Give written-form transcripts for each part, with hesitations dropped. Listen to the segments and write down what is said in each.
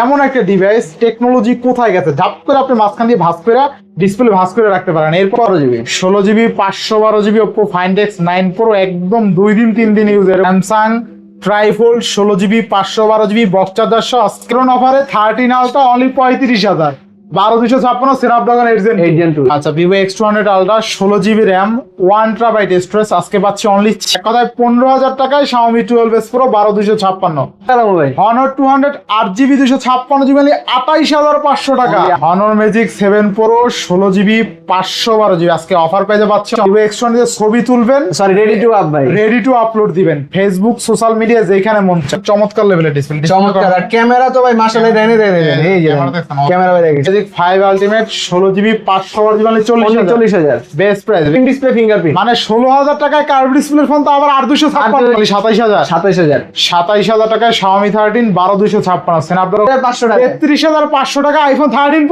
এমন একটা device, technology কোথায় গেছে, ঝাপ করে আপনি মাঝখান দিয়ে ভাঁজ করে ডিসপ্লে ভাঁজ করে রাখতে পারেন। এরপর 16GB 512GB Oppo Find X9 Pro একদম 2 দিন 3 দিন ইউজের। Samsung trifold 16GB 512GB box charger সহ আজকের অফারে 13 আলট্রা অনলি 35,000, 12256 স্ন্যাপড্রাগন 8 Gen 2। আচ্ছা, Vivo X200 Ultra 16GB RAM 1TB storage আজকে পাচ্ছি অনলি কথায় 15,000 টাকায়। Xiaomi 12S Pro 12256। Honor 200 8GB 256GB 28,500 টাকা। Honor Magic 7 Pro 16GB 512GB আজকে অফার পেয়ে পাচ্ছি। Vivo X200 ছবি তুলবেন, সরি রেডি টু আপ ভাই, রেডি টু আপলোড দিবেন ফেসবুক সোশ্যাল মিডিয়া যেখানে মন চায়। চমৎকার লেভেলের ডিসপ্লে, চমৎকার। আর ক্যামেরা তো ভাই মাশাআল্লাহ দেন এই যে ক্যামেরা ভাই দেখেন, Magic 5 Ultimate 16GB 512GB 40,000 best price. Display fingerprint মানে 16,000 টাকায় কার্ভ ডিসপ্লের ফোন তো আবার 8,256 27,000 টাকায় Xiaomi 13 12256 স্ন্যাপড্রাগন 500 টাকা 33,500 টাকা আইফোন 13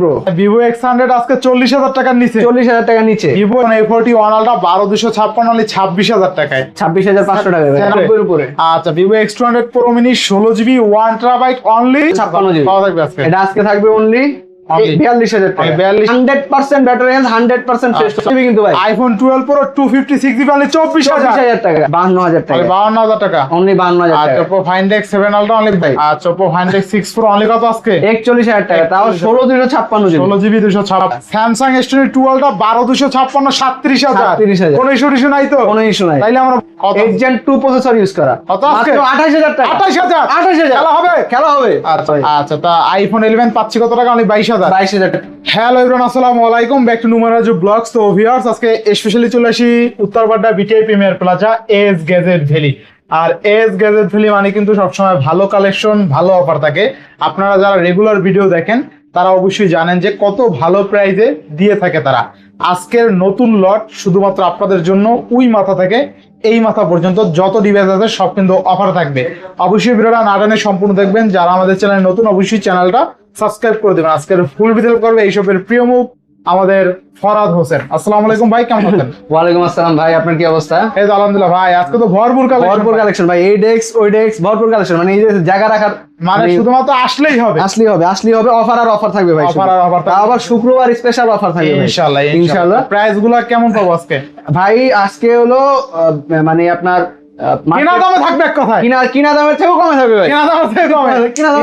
Pro। Vivo X100 আজকে 40,000 টাকার নিচে, 40,000 টাকা নিচে। Vivo A41 Ultra 12256 অনলি 26,000 টাকায়, 26,500 টাকা ভাই 90 এর উপরে। আচ্ছা, Vivo X200 Pro Mini 16GB 1TB only 56GB পাওয়া যাবে আজকে। এটা আজকে থাকবে অনলি 42,000 টাকা। 100% ব্যাটারি হেলথ, 100% ফ্রেশ হবে কিন্তু ভাই। iPhone 12 Pro 256GB অনলি 24,000 টাকা, 52,000 টাকা, 52,000 টাকা। অনলি 52,000 আচ্ছা, টাকা। Oppo Find X7 Ultra only ভাই। আচ্ছা, Oppo Find X6 Pro only কত আজকে? 41,000 টাকা, তাও 16,256 16GB 256। Samsung S22 Ultra 12,256 37,000। 37,000 কোনো ইস্যু নাই তো? কোনো ইস্যু নাই। তাইলে আমরা কত 8 Gen 2 প্রসেসর ইউজ করা, কত আজকে? মাত্র 28,000 টাকা। 28,000 খেলা হবে? খেলা হবে। আচ্ছা আচ্ছা, তা iPhone 11 পাচ্ছি কত টাকা? অনলি 22,000। 22,000 টাকা। হ্যালো এভরিওয়ান, আসসালামু আলাইকুম, ব্যাক টু নুমারাজু ব্লগস। তো ভিউয়ার্স, আজকে স্পেশালি চলে আসি Uttar Badda BTI premier plaza S gadget valley. আর এস গ্যাজেট ভ্যালি মানে কিন্তু সবসময় ভালো কালেকশন, ভালো অফার থাকে। আপনারা যারা রেগুলার ভিডিও দেখেন তারা অবশ্যই জানেন যে কত ভালো প্রাইসে দিয়ে থাকে তারা। আজকের নতুন লট শুধুমাত্র আপনাদের জন্য ওই মাথা থেকে এই মাথা পর্যন্ত যত ডিভাইস আছে সব কিন্তু অফার থাকবে। অবশ্যই ভিডিওটা না টেনে সম্পূর্ণ দেখবেন। যারা আমাদের চ্যানেলে নতুন অবশ্যই চ্যানেলটা সাবস্ক্রাইব করে দেবেন। আজকের ফুল ভিডিও করবে এইসবের প্রিয় মুখ আমাদের ফরাদ হোসেন। আসসালামু আলাইকুম ভাই, কেমন আছেন? ওয়ালাইকুম আসসালাম ভাই, আপনার কি অবস্থা? এই তো আলহামদুলিল্লাহ ভাই, আজকে তো ভরপুর কালেকশন ভাই, এই ডেস্ক ওই ডেস্ক ভরপুর কালেকশন। মানে এই যে জায়গা রাখার মানে শুধুমাত্র আসলেই হবে, আসলেই হবে। অফার আর অফার থাকবে ভাই, অফার আর অফার থাকবে। আবার শুক্রবার স্পেশাল অফার থাকবে ইনশাআল্লাহ। প্রাইস গুলা কেমন পাবো আজকে? ভাই আজকে হলো মানে আপনার কিনা দামে থাকবে, এক কথায় কিনা দামের থেকেও কমে থাকবে ভাই। কিনা দামের থেকে কমে,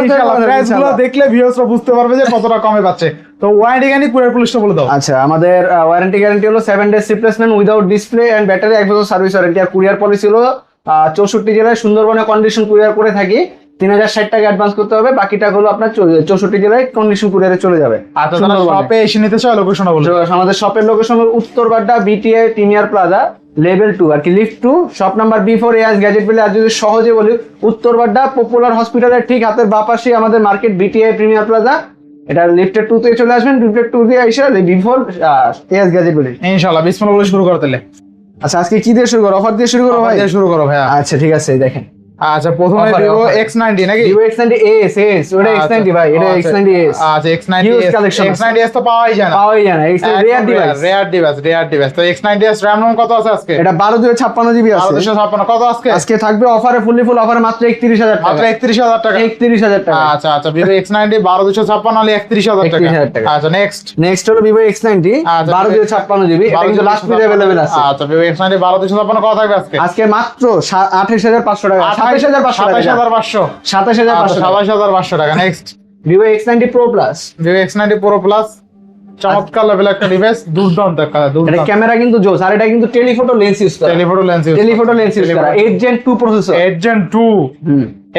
ইনশাআল্লাহ। প্রাইস গুলো দেখলে ভিউয়ার্সরা বুঝতে পারবে যে কতটা কমে পাচ্ছে। তো ওয়ারেন্টি গ্যারান্টি কুরিয়ার পুলিশটা বলে দাও। আচ্ছা, আমাদের ওয়ারেন্টি গ্যারান্টি হলো 7 days replacement without display and battery, 1 বছর সার্ভিস ওয়ারেন্টি। আর কুরিয়ার পলিসি হলো 64 জেলায় সুন্দরবনে কন্ডিশন কুরিয়ার করে থাকি। 3,060 টাকা অ্যাডভান্স করতে হবে, বাকিটা হলো আপনার 64 জেলায় কন্ডিশন কুরিয়ারে চলে যাবে। আচ্ছা, তাহলে শপে এসে নিতে চাও লোকেশনটা বলে দাও। আমাদের শপের লোকেশন হলো Uttar Badda BTI premier plaza level 2 আর কি lift 2, shop number B4 S gadget valley. আর যদি সহজে বলি, উত্তরবাড্ডা পপুলার হসপিটালের ঠিক হাতের বাঁ পাশে আমাদের মার্কেট বিটিআই প্রিমিয়ার প্লাজা। এটা লিফটের 2 তে চলে আসবেন, লিফটের 2 দিয়ে এসে B4 এস গ্যাজেট ভ্যালি। ইনশাআল্লাহ বিসমিল্লাহ বলে শুরু করো তাহলে। আচ্ছা, আজকে কি দিয়ে শুরু করো? অফার দিয়ে শুরু করো ভাই? শুরু করো ভাই। আচ্ছা ঠিক আছে, দেখেন। আচ্ছা, প্রথমে Vivo X90 নাকি? Vivo X90 S ওটা X90 ভাই, এটা X90 S। আচ্ছা, X90 S তো পাওয়াই যায় না। Rare device. তো X90 S RAM রোম কত আছে আজকে? এটা 12,256 GB আছে। 12,256 কত আজকে? আজকে থাকবে অফারে, ফুল অফারে মাত্র 31,000 টাকা। মাত্র 31,000 টাকা। 31,000 টাকা। আচ্ছা আচ্ছা, Vivo X90 12,256 হলে 31,000 টাকা। 31,000 টাকা। আচ্ছা, নেক্সট হলো Vivo X90 12,256 GB, এটা কিন্তু লাস্ট পিস अवेलेबल আছে। আচ্ছা, Vivo X90 12,256 কত থাকবে আজকে? আজকে মাত্র 28,500 টাকা, 27,500 টাকা। Next Vivo X90 Pro Plus। Vivo X90 Pro Plus চমৎকার লেভেল একটা ডিভাইস, দুর্দান্ত একটা এটা ক্যামেরা কিন্তু জোস। আর এটা কিন্তু টেলিফটো লেন্স ইউজ করা, টেলিফটো লেন্স ইউজ করা 8 Gen 2 processor, 8 Gen 2।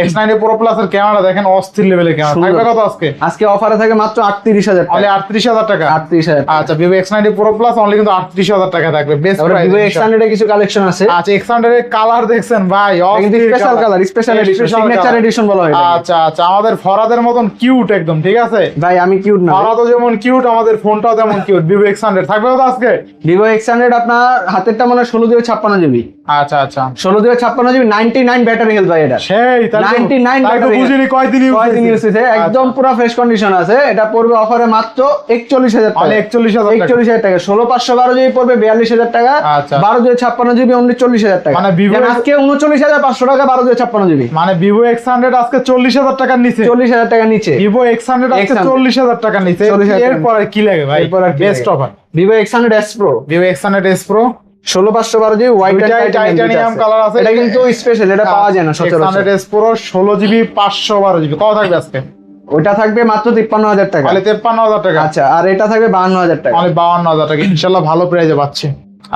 X90 Pro Plus এর ক্যামেরা দেখেন, অস্থির লেভেলের ক্যামেরা। থাকবে কত আজকে? আজকে অফারে থাকে মাত্র 38,000 টাকা। অনলি 38,000 টাকা। 38,000। আচ্ছা, Vivo X90 Pro Plus only কিন্তু 38,000 টাকা থাকবে, বেস্ট প্রাইস। Vivo X100 এর কিছু কালেকশন আছে। আচ্ছা, X100 এর কালার দেখছেন ভাই, কিন্তু special colour, special edition, signature addition বলা হয়। আচ্ছা আচ্ছা, আমাদের ফরাদের মতন কিউট একদম, ঠিক আছে ভাই? আমি কিউট না, ফরাদও যেমন কিউট, আমাদের ফোনটাও তেমন কিউট। Vivo X100 থাকবে কত আজকে? Vivo X100 আপনার হাতেরটা মানে 16,256 GB। আচ্ছা আচ্ছা, 16,256 GB, 99 ব্যাটারি হেলথ ভাই। এটা সেই তাহলে 99 তাই তো বুঝিনি কয়দিন ইউজ কয়দিন ইউজ হয়েছে, একদম পুরো ফ্রেশ কন্ডিশন আছে। এটা পড়বে অফারে মাত্র 41000 টাকা। 41000 টাকা। 16212 জিবি পড়বে 42000 টাকা। আচ্ছা। 12256 জিবি অনলি 40000 টাকা। মানে Vivo আজকে 39500 টাকা 12256 জিবি। মানে Vivo X100 আজকে 40000 টাকার নিচে। 40000 টাকা নিচে। Vivo X100 আজকে 40000 টাকার নিচে। এরপর আর কি লাগে ভাই? Best offer. Vivo X100 S Pro। Vivo X100 S Pro 16512 GB white and titanium colour আছে। এটা কিন্তু স্পেশাল, এটা পাওয়া যায় না সচরাচর। X100 S Pro 16 GB 512 GB কত থাকবে আজকে? ওটা থাকবে মাত্র 53000 টাকা। তাহলে 53000 টাকা। আচ্ছা, আর এটা থাকবে 52000 টাকা। তাহলে 52000 টাকা ইনশাআল্লাহ ভালো প্রাইসে পাচ্ছি।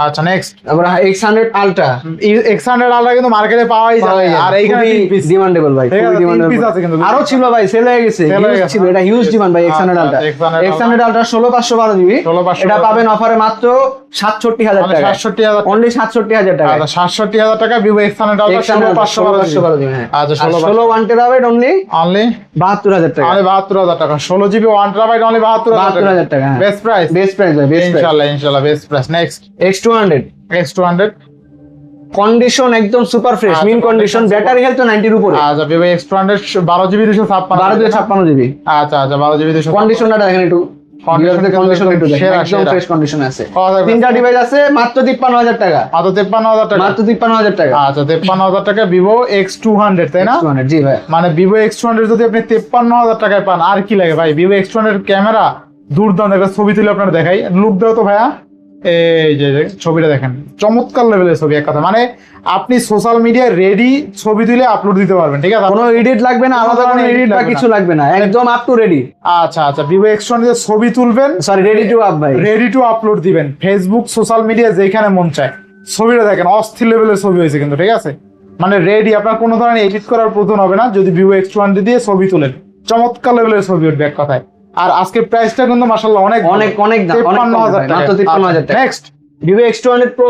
আচ্ছা নেক্সট তারপর X100 Ultra। X100 আলট্রা কিন্তু মার্কেটে পাওয়াই যায় আর এইখানে ডিমান্ডেবল ভাই, খুবই ডিমান্ডেবল আছে কিন্তু। আরো ছিল ভাই, সেল হয়ে গেছে, ছিল, এটা হিউজ ডিমান্ড ভাই X100 Ultra। X100 Ultra 16512 GB, এটা পাবেন অফারে মাত্র 67000 টাকা। 67000 অনলি 67000 টাকা। আচ্ছা 67000 টাকা Vivo X100 Ultra 16512 জিবি। হ্যাঁ আচ্ছা 16 1 টেরাবাইট অনলি অনলি 72000 টাকা। অনলি 72000 টাকা। 16 জিবি 1 টেরাবাইট অনলি 72000 টাকা। বেস্ট প্রাইস, বেস্ট প্রাইস ভাই, বেস্ট প্রাইস ইনশাআল্লাহ best price. Next X200 X200 condition একদম super fresh, mint condition, battery health তো 90 এর উপরে। আচ্ছা Vivo X200 12 জিবি 256 জিবি। আচ্ছা 12 জিবি 256 কন্ডিশনটা দেখেন একটু, কন্ডিশন একটু দেখেন, একদম ফ্রেশ কন্ডিশন আছে। তিনটা ডিভাইস আছে মাত্র 53000 টাকা। মাত্র 53000 টাকা। মাত্র 53000 টাকা। আচ্ছা 53000 টাকা Vivo X200 তাই না? জি ভাই। মানে Vivo X200 যদি আপনি 53000 টাকায় পান আর কি লাগে ভাই? Vivo X200 ক্যামেরা দুর্দান্ত, একটা ছবি তুলে আপনারা দেখাই, লুক দাও তো ভাইয়া। এই যে ছবিটা দেখেন, চমৎকার লেভেলের ছবি। এক কথা মানে আপনি সোশ্যাল মিডিয়ায় রেডি ছবি তুলে আপলোড দিতে পারবেন, ঠিক আছে? কোনো এডিট লাগবে না, আলাদা কোনো এডিট বা কিছু লাগবে না, একদম আপ টু রেডি। আচ্ছা Vivo X200 দিয়ে ছবি তুলবেন, সরি রেডি টু আপ ভাই, রেডি টু আপলোড দিবেন ফেসবুক সোশ্যাল মিডিয়া যেখানে মন চায়। ছবিটা দেখেন অস্থির লেভেলের ছবি হয়েছে কিন্তু, ঠিক আছে? মানে রেডি, আপনার কোনো ধরনের এডিট করার প্রয়োজন হবে না যদি Vivo X200 দিয়ে ছবি তুলেন, চমৎকার লেভেলের ছবি উঠবে এক কথায়। আর আজকের প্রাইসটা কিন্তু মাশাআল্লাহ অনেক অনেক অনেক দাম, 53000 টাকা, মাত্র 53000 টাকা। Next Vivo X200 Pro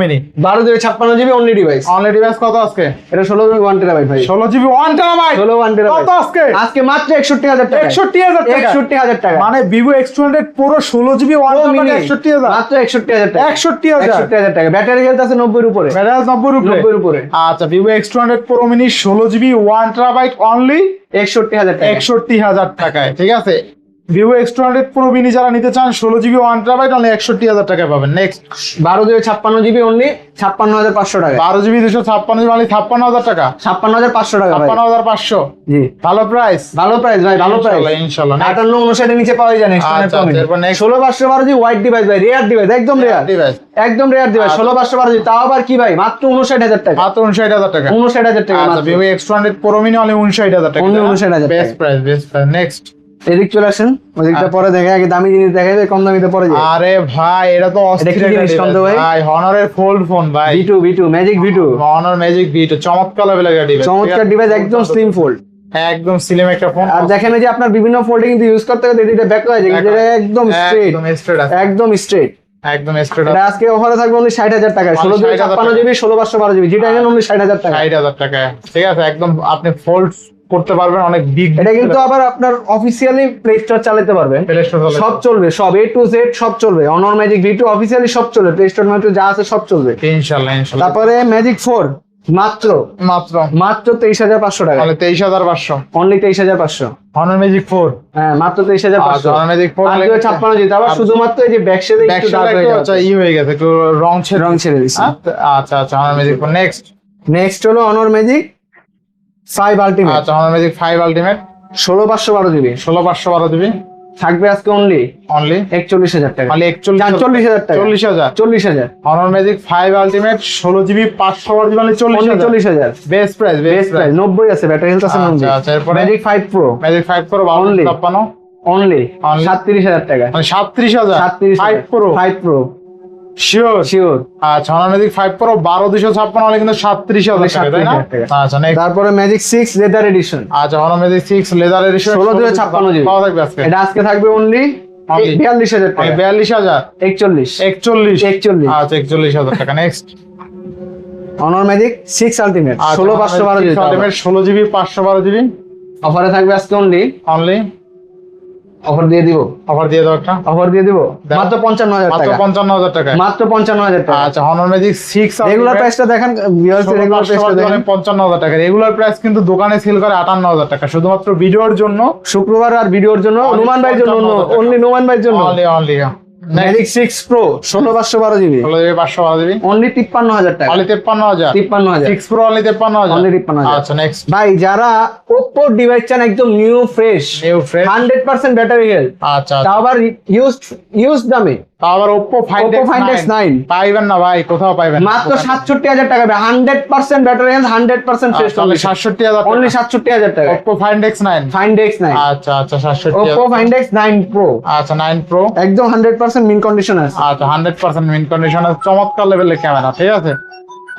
Mini 12 GB 56 GB only device. Only device কত আজকে? এটা 16 জিবি 1 টেরাবাইট ভাই। 16 জিবি 1 টেরাবাইট 16 1 টেরাবাইট কত আজকে? আজকে মাত্র 61000 টাকা। 61000 টাকা। 61000 টাকা। মানে Vivo X200 পুরো 16 জিবি 1 টেরাবাইট 61000, মাত্র 61000 টাকা। 61000 টাকা। ব্যাটারি হেলথ আছে 90 এর উপরে। ব্যাটারি 90 এর উপরে। আচ্ছা Vivo X200 Pro Mini 16 GB 1 terabyte only 61000 টাকা। 61000 টাকায়, ঠিক আছে? Vivo X200 Pro Mini যারা নিতে চান 16 জিবি 1 টেরাবাইট অনলি 61000 টাকায় পাবেন। নেক্সট 12 জিবি 56 জিবি অনলি 56500 টাকা। 12 জিবি 256 জিবি অনলি 56000 টাকা। 56500 টাকা ভাই। 56500 জি ভালো প্রাইস, ভালো প্রাইস ভাই, ভালো প্রাইস ইনশাআল্লাহ। 58 নিচে পাওয়া যায় না। আচ্ছা, এরপর next 16512 জি হোয়াইট ডিভাইস ভাই, রেয়ার ডিভাইস, একদম রেয়ার ডিভাইস, একদম রেয়ার ডিভাইস। 16512 জি তাও আবার কি ভাই, মাত্র 59000 টাকা। মাত্র 59000 টাকা। 59000 টাকা আচ্ছা মাত্র। Vivo X200 Pro Mini only 59000 টাকা। Only 59000 টাকা। Best price, best price. Next এদিক চলে আসেন, ওদিকটা পরে দেখে, আগে দামি জিনিস দেখাবে, কম দামিতে পরে যায়। আরে ভাই এটা তো অস্থির কি একটা জিনিস device শুনতো ভাই? ভাই, হনরের ফোল্ড ফোন ভাই, V2 magic V2 Honor magic V2 চমৎকার লেভেলের একটা ডিভাইস, চমৎকার ডিভাইস, একদম স্লিম ফোল্ড, একদম স্লিম একটা ফোন। আর দেখেন এই যে আপনার বিভিন্ন ফোল্ডে কিন্তু ইউজ করতে গেলে এটা ব্যাক হয়ে যায়, কিন্তু এটা একদম স্ট্রেট, একদম স্ট্রেট আছে, একদম স্ট্রেট, একদম স্ট্রেট এটা আজকে অফারে থাকবে অনলি 60000 টাকা। 16 জিবি 16512 জিবি, যেটা নেন অনলি 60000 টাকা। 60000 টাকা, ঠিক আছে? একদম আপনি ফোল্ড করতে পারবেন, অনেক বিগ। এটা কিন্তু আবার আপনার অফিসিয়ালি প্লে স্টোর চালাতে পারবেন, সব চলবে, সব A to Z সব চলবে। অনর ম্যাজিক V2 অফিসিয়ালি সব চলবে, প্লে স্টোর মেট্রো যা আছে সব চলবে ইনশাআল্লাহ, ইনশাআল্লাহ। তারপরে ম্যাজিক 4 মাত্র মাত্র 23500 টাকা, তাহলে 23500 অনলি 23500। হনর ম্যাজিক 4 হ্যাঁ মাত্র 23500। হনর ম্যাজিক 4 আর 256 জিবি, আবার শুধুমাত্র এই যে ব্যাক সাইডে একটু ডার্ক হয়ে আচ্ছা যাচ্ছে, ই হয়ে গেছে, একটু রং ছেড়ে দিছি। আচ্ছা আচ্ছা হনর ম্যাজিক 4 নেক্সট। নেক্সট হলো অনর ম্যাজিক 5 আলটিমেট। আচ্ছা Honor magic 5 ultimate 16512 GB, 16512 GB থাকবে আজকে অনলি 41000 টাকা, মানে 40000 টাকা, 40000 Honor magic 5 ultimate 16 GB 512 GB মানে 40000 বেস্ট প্রাইস, বেস্ট প্রাইস। 90 আছে, ব্যাটারি হেলথ আছে 90। আচ্ছা এরপর magic 5 pro, magic 5 pro Only 52 only 37000 টাকা, মানে 37000 5 প্রো 5 প্রো শিওর শিওর। আচ্ছা হনর ম্যাজিক 5 প্রো 12256 হলে কিন্তু 37000 টাকা, তাই না? 37,000 টাকা। আচ্ছা নেক্সট। তারপরে ম্যাজিক 6 লেদার এডিশন, আচ্ছা Honor magic 6 leather addition 16256 GB পাওয়া থাকবে আজকে, এটা আজকে থাকবে অনলি 42000 টাকা, 42000 41 41 আচ্ছা 41000 টাকা। নেক্সট অনর magic 6 ultimate 16512 GB, 16 GB 512 GB অফারে থাকবে আজকে অনলি অনলি অফার দিয়ে দিব, অফার দিয়ে দাও একটা। অফার দিয়ে দিব দাও। মাত্র 55,000 মাত্র টাকা, 55,000 টাকা। মাত্র 55,000 টাকা। আচ্ছা হনর ম্যাজিক 6 রেগুলার প্রাইসটা দেখেন ভিউয়ার্স, রেগুলার প্রাইসটা দেখেন 55,000 টাকা। রেগুলার প্রাইস কিন্তু দোকানে সেল করে 58,000 টাকা, শুধুমাত্র ভিডিওর জন্য, শুক্রবার আর ভিডিওর জন্য, Only নোমান ভাইয়ের জন্য, 55,000 টাকা। অনলি নোমান ভাইয়ের জন্য। Only magic 6 pro 16/512 GB 512 GB only 53,000 টাকা, অনলি 53,000। 53,000 6 pro only 53,000। অনলি 53,000। আচ্ছা নেক্সট। ভাই যারা Oppo ডিভাইস চান একদম new fresh, new fresh. 100% battery health, আচ্ছা তাও আবার ইউজড দামে, তাও আবার Oppo Find X9 পাইবেন না ভাই, কোথাও পাইবেন না। মাত্র 67,000 টাকা, 100% ব্যাটারি হেলথ, 100% ফ্রেশ, তাহলে 67,000 টাকা। অনলি 67,000 টাকা। Oppo Find X9। Find X9, আচ্ছা 67,000। Oppo Find X9 Pro আচ্ছা 9 Pro। একদম 100% মিন কন্ডিশন আছে। আচ্ছা 100% মিন কন্ডিশন, চমৎকার লেভেলের ক্যামেরা, ঠিক আছে।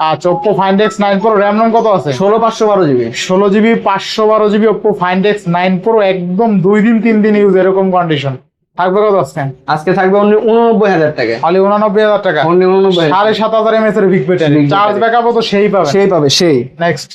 আচ্ছা Oppo Find X9 Pro RAM ROM কত আছে? 16/512 GB 16 GB 512 GB Oppo Find X9 Pro একদম 2 দিন 3 দিন ইউজ, এরকম কন্ডিশন থাকবে। কত আছে? আজকে থাকবে অনলি 89,000 টাকা, খালি 89,000 টাকা। অনলি 89,000, 7,500 mAh এর big battery, Big charge battery। ব্যাকআপও তো সেই পাবে। সেই পাবে সেই। Next.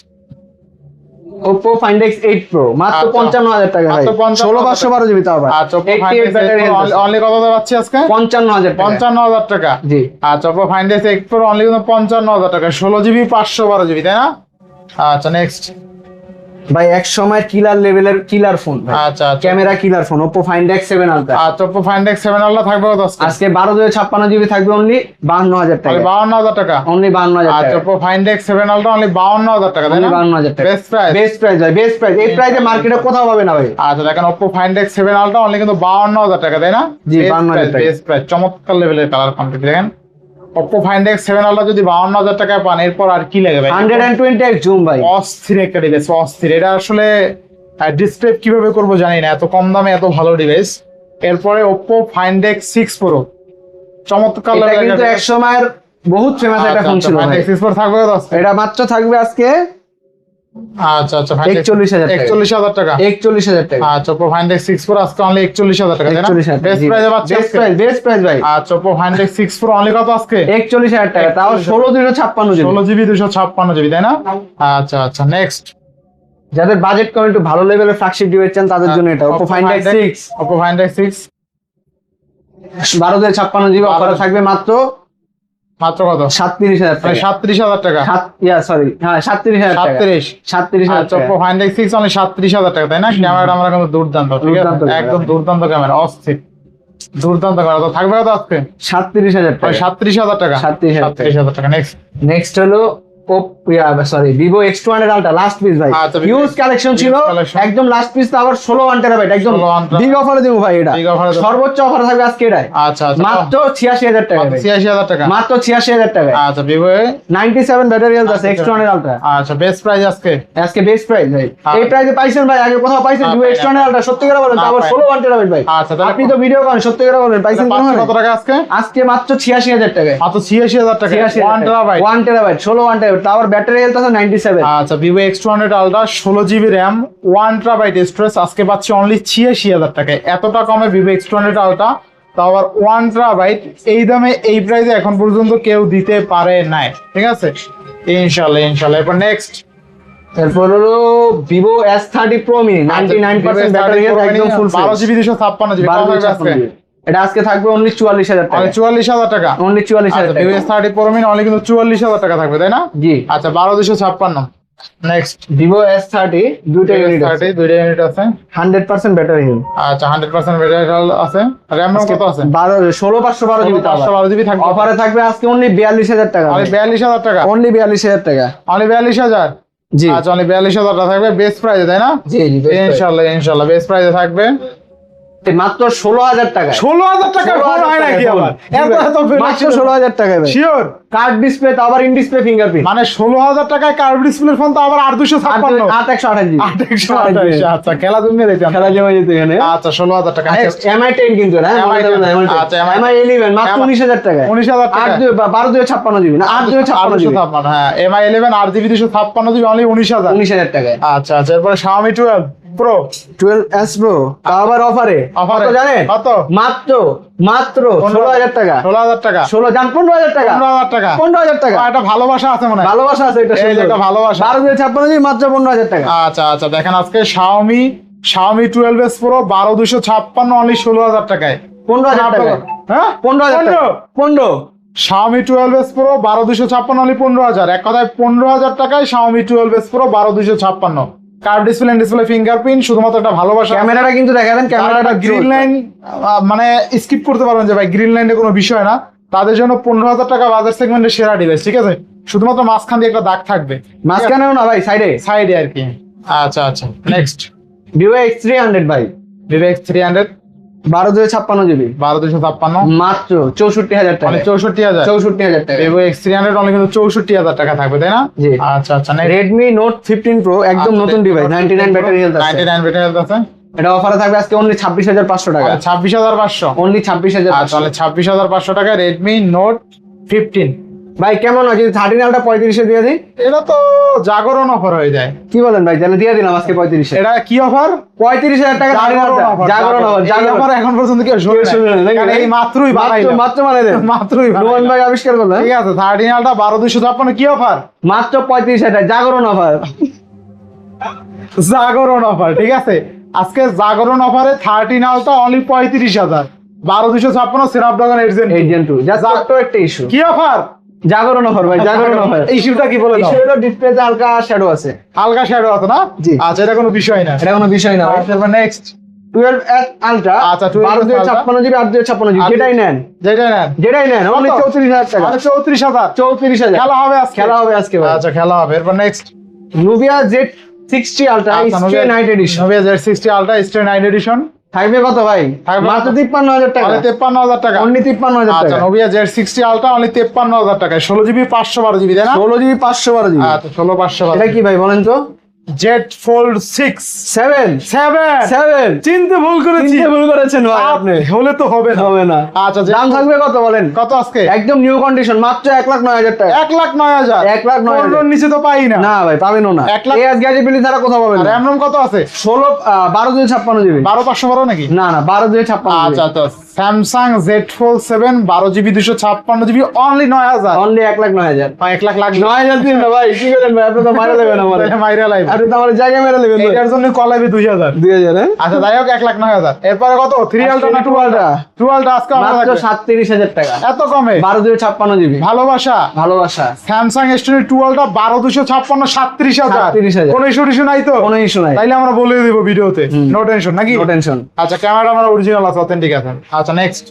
Oppo Find X8 Pro মাত্র আচ্ছা। 55,000 টাকা ভাই, মাত্র 55,000 16/512 জিবি তাও আবার। আচ্ছা Oppo Find 88 battery X8 health, only কত পাচ্ছি আজকে? 55,000 টাকা। 55,000 টাকা। জি আচ্ছা Oppo Find X8 Pro only কিন্তু 55,000 টাকা, 16 জিবি 512 জিবি, তাই না? আচ্ছা নেক্সট। ভাই এক সময়ের কিলার লেভেলের কিলার ফোন, আচ্ছা আচ্ছা ক্যামেরা কিলার phone Oppo Find X7 Ultra আচ্ছা Oppo Find X7 Ultra থাকবে কত আজকে? আজকে 12/256 জিবি থাকবে অনলি 52,000 টাকা, 52,000 টাকা। অনলি 52,000 আচ্ছা টাকা, Oppo Find X7 Ultra only 52,000 টাকা, তাই অনলি না? 52,000 টাকা। Best price. বেস্ট প্রাইস ভাই, বেস্ট প্রাইস, এই প্রাইসে মার্কেটে কোথাও পাবে না ভাই। আচ্ছা দেখেন Oppo Find X7 Ultra only কিন্তু 52,000 টাকা, তাই না? জি, 52,000 টাকা। বেস্ট প্রাইস, চমৎকার লেভেলের কালার কমপ্লিট। দেখেন Oppo Find X7 Ultra যদি 52,000 টাকায় পান, এরপর আর কি লাগে ভাই? 120x জুম ভাই, অস্থির একটা ডিভাইস, অস্থির। এটা আসলে ডিসক্রাইব কিভাবে করব জানি না, এত কম দামে এত ভালো ডিভাইস। এরপরে Oppo Find X6 Pro চমৎকার এটা লেভেলের কিন্তু এক সময়ের বহুত ফেমাস একটা ফোন ছিল Find ভাই। X6 Pro থাকবে কত আজকে? এটা মাত্র থাকবে আজকে আচ্ছা আচ্ছা Find X- 41,000 টাকা। 41,000 টাকা। 41,000 টাকা, আচ্ছা Oppo Find X6 Pro আজকে অনলি 41,000 টাকা, তাই না? 41,000 টাকা। বেস্ট প্রাইসে পাচ্ছি বেস্ট আজকে। প্রাইস, বেস্ট প্রাইস ভাই, আচ্ছা Oppo Find X6 Pro only কত আজকে? 41,000 টাকা, তাও 16/256 জিবি। 16 জিবি 256 জিবি, তাই না? আচ্ছা আচ্ছা নেক্সট। যাদের বাজেট কম, একটু ভালো লেভেলের ফ্ল্যাগশিপ ডিভাইস চান তাদের জন্য এটা Oppo Find X6 Oppo Find X6 12/256 GB অফারে থাকবে মাত্র মাত্র কত? 37,000 টাকা। 37,000 টাকা। সরি হ্যাঁ 37,000 টাকা, 37। 37,000 আচ্ছা টাকা। Oppo Find X6 অনলি 37,000 টাকা, তাই না? ক্যামেরাটা আমরা কিন্তু দুর্দান্ত, ঠিক দুর্দান্ত আছে, ক্যামেরা। একদম দুর্দান্ত ক্যামেরা, অস্থির দুর্দান্ত ক্যামেরা। তো থাকবে কত আজকে? 37,000 টাকা। 37,000 টাকা। 37,000 টাকা। নেক্সট। নেক্সট হলো Vivo X200 Ultra last piece ভাই, আচ্ছা, Vivo হিউজ কালেকশন ছিল, collection। একদম লাস্ট পিস, তো আবার 16 টেরাবাইট একদম 16 1 বিগ অফারে দেবো ভাই। এটা Big offer এ দেবো। সর্বোচ্চ অফার থাকবে আজকে এটাই, আচ্ছা আচ্ছা মাত্র 86,000 টাকা ভাই, 86,000 টাকা। মাত্র 86,000 টাকা। আচ্ছা Vivo 97 ব্যাটারি হেলথ আছে X200 Ultra, আচ্ছা বেস্ট প্রাইস আজকে। আজকে বেস্ট প্রাইস ভাই। হ্যাঁ। এই প্রাইসে পাইছেন ভাই, আগে কোথাও পাইছেন? হ্যাঁ, Vivo পাই X200 Ultra সত্যি করে বলেন, হ্যাঁ, তারপর পাই 16 টেরাবাইট ভাই। আচ্ছা তাহলে আপনি তো ভিডিও করেন, সত্যি করে বলেন পাইছেন কোন পাচ্ছি কত টাকা আজকে? আজকে মাত্র 86,000 টাকা, মাত্র 86,000 টাকা। 1 টেরাবাইট। 1 টেরাবাইট 16 টেরাবাইট, তারপর ব্যাটারি হেলথ আছে 97। আচ্ছা Vivo X200 Ultra 16 GB RAM 1 terabyte storage আজকে পাচ্ছি অনলি 86,000 টাকায়। এতটা কমে Vivo X200 Ultra, তাও আবার 1 টেরাবাইট, এই দামে এই প্রাইসে এখন পর্যন্ত কেউ দিতে পারে নাই, ঠিক আছে? ইনশাআল্লাহ ইনশাআল্লাহ। এরপর নেক্সট। এরপর হলো Vivo S30 Pro Mini 99% battery health, একদম ফুল 12 জিবি 256 জিবি। কত থাকবে আজকে? এটা আজকে থাকবে অনলি 44,000 টাকা, 44,000 টাকা। অনলি 44,000 আচ্ছা Vivo টাকা। S30 Pro Mini অনলি কিন্তু 44,000 টাকা থাকবে, তাই না? জি আচ্ছা 12,256। নেক্সট। Vivo S30 দুইটা ইউনিট আছে, দুইটা ইউনিট আছে। 100% ব্যাটারি হেলথ, আচ্ছা 100% ব্যাটারি আছে। র্যাম রম কত আছে? 16/512 জিবি, 512 জিবি থাকবে। অফারে থাকবে আজকে অনলি 42,000 টাকা, অনলি 42,000 টাকা। অনলি 42,000 টাকা। অনলি 42,000। জি আচ্ছা অনলি 42,000 টাকা থাকবে বেস্ট প্রাইসে, তাই না? জি জি best price। ইনশাআল্লাহ ইনশাআল্লাহ বেস্ট প্রাইসে থাকবে। মাত্র 16,000 টাকা, 16,000 টাকা ফোন হয় নাকি আবার? এত এত মাত্র 16,000 টাকা ভাই। শিওর? কার্ড ডিসপ্লে, তো আবার ইন ডিসপ্লে ফিঙ্গারপ্রিন্ট, মানে 16,000 টাকায় কার্ভ ডিসপ্লের ফোন, তো আবার 8,256। 8/128 জিবি। 828। আচ্ছা খেলা তুমি দেখছেন। খেলা জমা যেতে এখানে। আচ্ছা 16,000 টাকা। নেক্সট। MI 10 কিন্তু না, MI 10 আচ্ছা MI MI 11 মাত্র 19,000 টাকা, 19,000 টাকা। 12/256 জিবি না 8/256 জিবি, 8,256। হ্যাঁ MI 11 8GB 256 জিবি অনলি 19,000। 19,000 টাকা। আচ্ছা আচ্ছা এরপর Xiaomi 12 Pro 12S Pro তাও আবার অফারে, অফারে। কত জানেন? কত? মাত্র মাত্র 16,000 টাকা, 16,000 টাকা। 16 জান 15,000 টাকা, 15,000 টাকা। 15,000 টাকা। একটা ভালোবাসা আছে মনে হয়। ভালোবাসা আছে এটা, এই যে একটা ভালোবাসা। 12/256 জিবি মাত্র 15,000 টাকা। আচ্ছা আচ্ছা দেখেন আজকে Xiaomi Xiaomi 12s Pro 12256 only 16000 টাকায়। 15000 টাকা। হ্যাঁ 15000 টাকা। 15 Xiaomi 12s Pro 12256 অনলি 15000, এক কথায় 15000 টাকায় Xiaomi 12s Pro 12256। Curve display fingerprint, শুধুমাত্র একটা ভালোবাসা। ক্যামেরাটা কিন্তু দেখা দেন, ক্যামেরাটা গ্রিন লাইন মানে স্কিপ করতে পারবেন যে ভাই গ্রিন লাইনে কোনো বিষয় না, তাদের জন্য 15000 টাকা বাজার সেগমেন্টের সেরা ডিভাইস, ঠিক আছে? শুধুমাত্র মাঝখান দিয়ে একটা দাগ থাকবে, মাঝখানেও না ভাই, সাইডে সাইডে আর কি। আচ্ছা আচ্ছা, নেক্সট Vivo X300 ভাই, Vivo X300 1256 জিবি 12256 মাত্র 64000 টাকা। মানে 64000। 64000 টাকা। Vivo X300 অনলি কিন্তু 64000 টাকা থাকবে, তাই না? জি। আচ্ছা আচ্ছা, Redmi Note 15 Pro একদম নতুন ডিভাইস, 99 ব্যাটারি হেলথ আছে। 99 ব্যাটারি হেলথ আছে। এটা অফারে থাকবে আজকে অনলি 26500 টাকা। 26500 অনলি 26500। আচ্ছা, তাহলে 26500 টাকা Redmi Note 15। ভাই কেমন হয় যদি 13 আলটা 35 এ দিয়ে দিই? এটা তো জাগরণ অফার হয়ে যায়। কি বলেন ভাই, তাহলে দিয়ে দিলাম আজকে 35 এ। এটা কি অফার? 35000 টাকা 13 আলটা জাগরণ অফার। জাগরণ এখন পর্যন্ত কেউ শুনে নাই, কারণ এই মাত্রই বানাইলাম, মাত্র বানাইলেন, মাত্রই রোহন ভাই আবিষ্কার করলেন। ঠিক আছে, 13 আলটা 12256 কি অফার? মাত্র 35000 টাকা জাগরণ অফার। জাগরণ অফার, ঠিক আছে? আজকে জাগরণ অফারে 13 আলটা অনলি 35000, 12256 স্ন্যাপড্রাগন 8 Gen 2। জাস্ট একটা ইস্যু। কি অফার? জাগরণ অফার ভাই, জাগরণ অফার। ইস্যুটা কি বলে দাও? ইস্যুটা ডিসপ্লেতে হালকা শ্যাডো আছে। হালকা শ্যাডো আছে না? জি। আচ্ছা, এটা কোনো বিষয় না, এটা কোনো বিষয় না ভাই। তারপর নেক্সট 12S আলট্রা আচ্ছা, 12S 1256 জিবি 856 জিবি যেটাই নেন, যেটাই নেন অনলি 34000 টাকা। 34000। 34000 খেলা হবে আজকে, খেলা হবে আজকে ভাই। আচ্ছা খেলা হবে। এরপর next Nubia Z60 ultra starry night edition Nubia Z60 Ultra starry night edition থাকবে কত ভাই? থাকবে মাত্র 53000 টাকা। তাহলে 53000 টাকা, অনলি 53000 আচ্ছা। টাকা। Nubia Z60 Ultra অনলি 53000 টাকায়, 16GB 512GB, তাই না? 16 জিবি 512 জিবি। আচ্ছা, 16512। এটা কি ভাই বলেন তো? Z Fold 6 7 7 চিনতে ভুল করেছি, চিনতে ভুল করেছেন ভাই আপনি। হলে তো হবে না, হবে না। আচ্ছা, দাম থাকবে কত বলেন? কত আজকে? একদম নিউ কন্ডিশন মাত্র 1,09,000 টাকা। 1,09,000। 1,09,000 15 নিচে তো পাই না। না ভাই পাবেনও না। 1 লাখ এস গ্যাজেট বিলি ছাড়া কোথাও পাবেন না। RAM ROM কত আছে? 12/256 জিবি 12512 নাকি? না না 12/256 আচ্ছা আচ্ছা, Samsung Z Fold 7 12GB 256GB only 9000। Only 1,09,000। 1 lakh লাগবে 9,000 দিন না ভাই, কি করেন ভাই? আপনি তো মারা দেবেন আমারে। মাইরা লাইভ, আপনি তো আমার জায়গা মেরে দেবেন ভাই। এটার জন্য কলাইবে 2000। 2000 হ্যাঁ? আচ্ছা, যাই হোক 1,09,000। এরপরে কত? 3 আলট্রা না 2 আলট্রা? 2 আলট্রা আজকে মাত্র আমাদের 37,000 টাকা। এত কমে 12/256 জিবি ভালোবাসা। ভালোবাসা। Samsung S22 2 ultra 12256 37,000। 37,000 কোনো ইস্যু নাই তো? কোনো ইস্যু নাই। তাইলে আমরা বলে দিব ভিডিওতে, নো টেনশন নাকি? No tension. আচ্ছা, ক্যামেরা আমার অরিজিনাল আছে, অথেন্টিক আছে। আচ্ছা, next